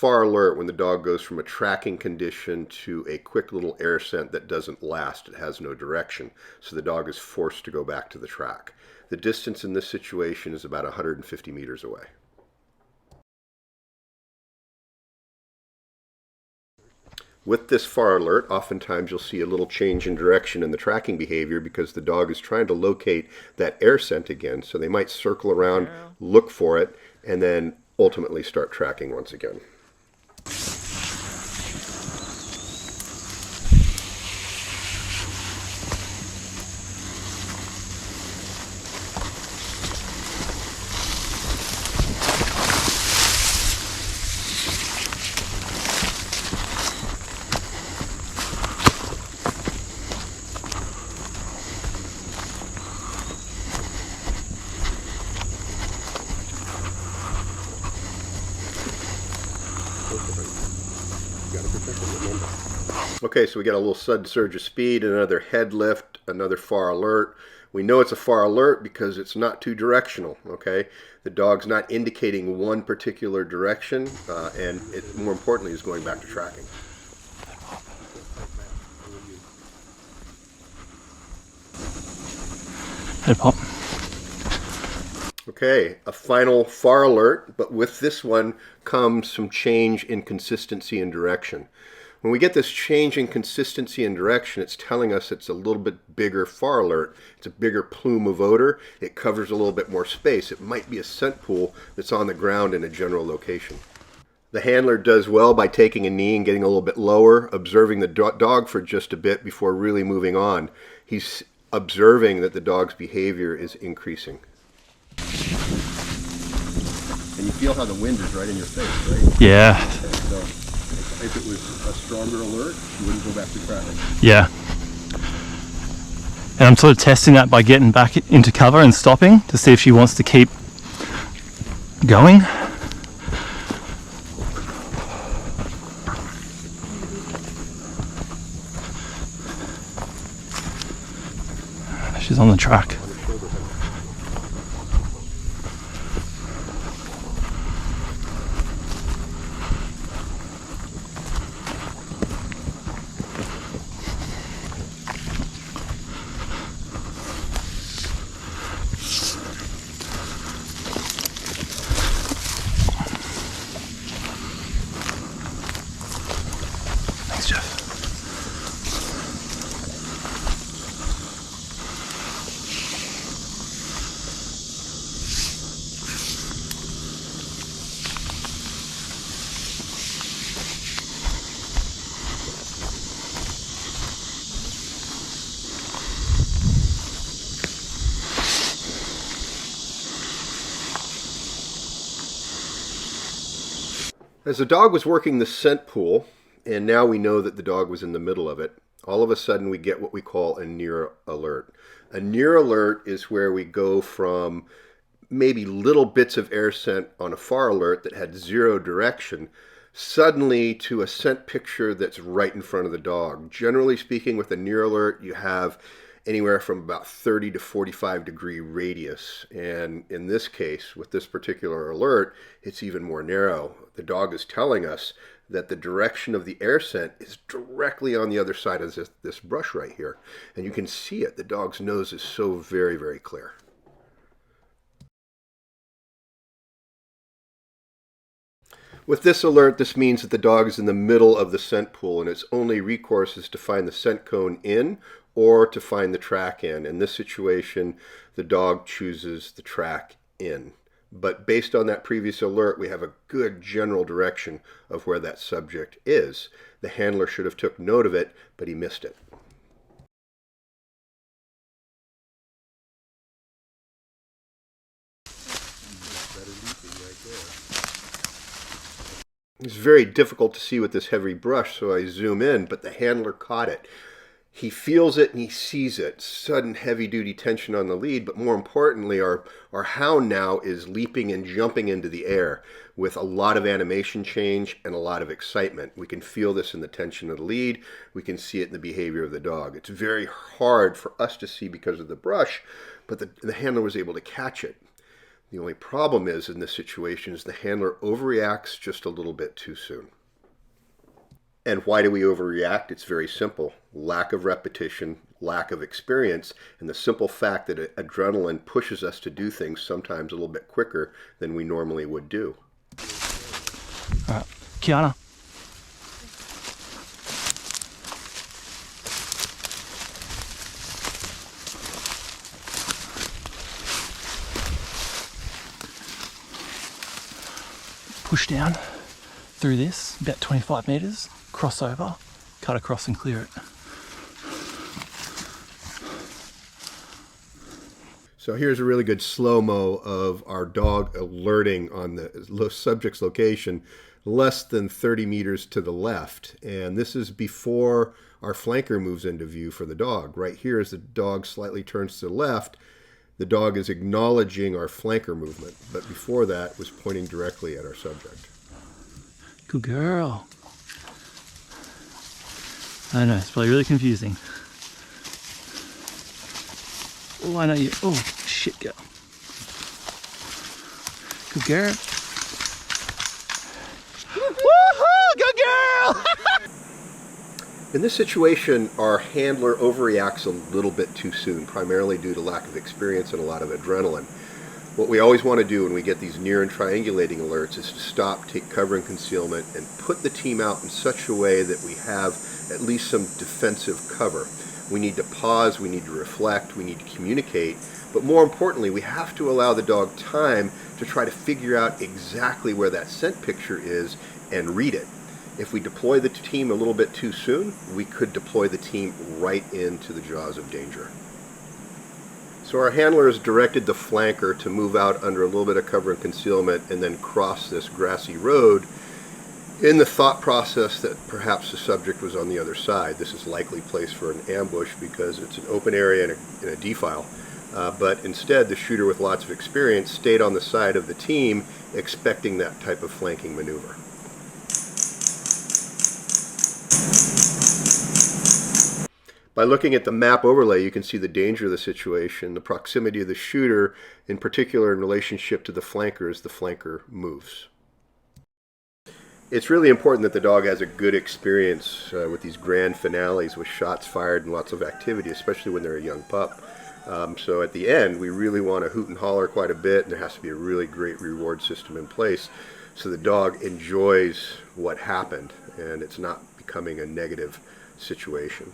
far alert when the dog goes from a tracking condition to a quick little air scent that doesn't last. It has no direction, so the dog is forced to go back to the track. The distance in this situation is about 150 meters away. With this far alert, oftentimes you'll see a little change in direction in the tracking behavior because the dog is trying to locate that air scent again. So they might circle around, look for it, and then ultimately start tracking once again. Okay, so we got a little sudden surge of speed, another head lift, another far alert. We know it's a far alert because it's not too directional, okay? The dog's not indicating one particular direction, and it, more importantly, is going back to tracking. Hey, Pop. Okay, a final far alert, but with this one comes some change in consistency and direction. When we get this change in consistency and direction, it's telling us it's a little bit bigger far alert. It's a bigger plume of odor. It covers a little bit more space. It might be a scent pool that's on the ground in a general location. The handler does well by taking a knee and getting a little bit lower, observing the dog for just a bit before really moving on. He's observing that the dog's behavior is increasing. And you feel how the wind is right in your face, right? Yeah. So if it was a stronger alert, you wouldn't go back to tracking. Yeah. And I'm sort of testing that by getting back into cover and stopping to see if she wants to keep going. She's on the track. Thanks, Jeff. As the dog was working the scent pool, and now we know that the dog was in the middle of it, all of a sudden we get what we call a near alert. A near alert is where we go from maybe little bits of air scent on a far alert that had zero direction, suddenly to a scent picture that's right in front of the dog. Generally speaking, with a near alert, you have anywhere from about 30 to 45 degree radius. And in this case, with this particular alert, it's even more narrow. The dog is telling us that the direction of the air scent is directly on the other side of this brush right here. And you can see it. The dog's nose is so very, very clear. With this alert, this means that the dog is in the middle of the scent pool, and its only recourse is to find the scent cone in or to find the track in. In this situation, the dog chooses the track in. But based on that previous alert, we have a good general direction of where that subject is. The handler should have took note of it, but he missed it. It's very difficult to see with this heavy brush, so I zoom in, but the handler caught it. He feels it and he sees it. Sudden heavy-duty tension on the lead, but more importantly, our hound now is leaping and jumping into the air with a lot of animation change and a lot of excitement. We can feel this in the tension of the lead. We can see it in the behavior of the dog. It's very hard for us to see because of the brush, but the handler was able to catch it. The only problem is in this situation is the handler overreacts just a little bit too soon. And why do we overreact? It's very simple. Lack of repetition, lack of experience, and the simple fact that adrenaline pushes us to do things sometimes a little bit quicker than we normally would do. All right, Kiana. Push down through this, about 25 meters, cross over, cut across and clear it. So here's a really good slow-mo of our dog alerting on the subject's location less than 30 meters to the left. And this is before our flanker moves into view for the dog. Right here, as the dog slightly turns to the left, the dog is acknowledging our flanker movement. But before that, was pointing directly at our subject. Good girl. I know, it's probably really confusing. Oh, I know you. Oh, shit, girl. Good girl. Woohoo! Good girl! In this situation, our handler overreacts a little bit too soon, primarily due to lack of experience and a lot of adrenaline. What we always want to do when we get these near and triangulating alerts is to stop, take cover and concealment, and put the team out in such a way that we have at least some defensive cover. We need to pause, we need to reflect, we need to communicate, but more importantly, we have to allow the dog time to try to figure out exactly where that scent picture is and read it. If we deploy the team a little bit too soon, we could deploy the team right into the jaws of danger. So our handler has directed the flanker to move out under a little bit of cover and concealment and then cross this grassy road in the thought process that perhaps the subject was on the other side. This is likely placed for an ambush because it's an open area in a defile. But instead, the shooter with lots of experience stayed on the side of the team expecting that type of flanking maneuver. By looking at the map overlay, you can see the danger of the situation, the proximity of the shooter, in particular in relationship to the flanker as the flanker moves. It's really important that the dog has a good experience with these grand finales with shots fired and lots of activity, especially when they're a young pup. So at the end, we really want to hoot and holler quite a bit, and there has to be a really great reward system in place so the dog enjoys what happened and it's not becoming a negative situation.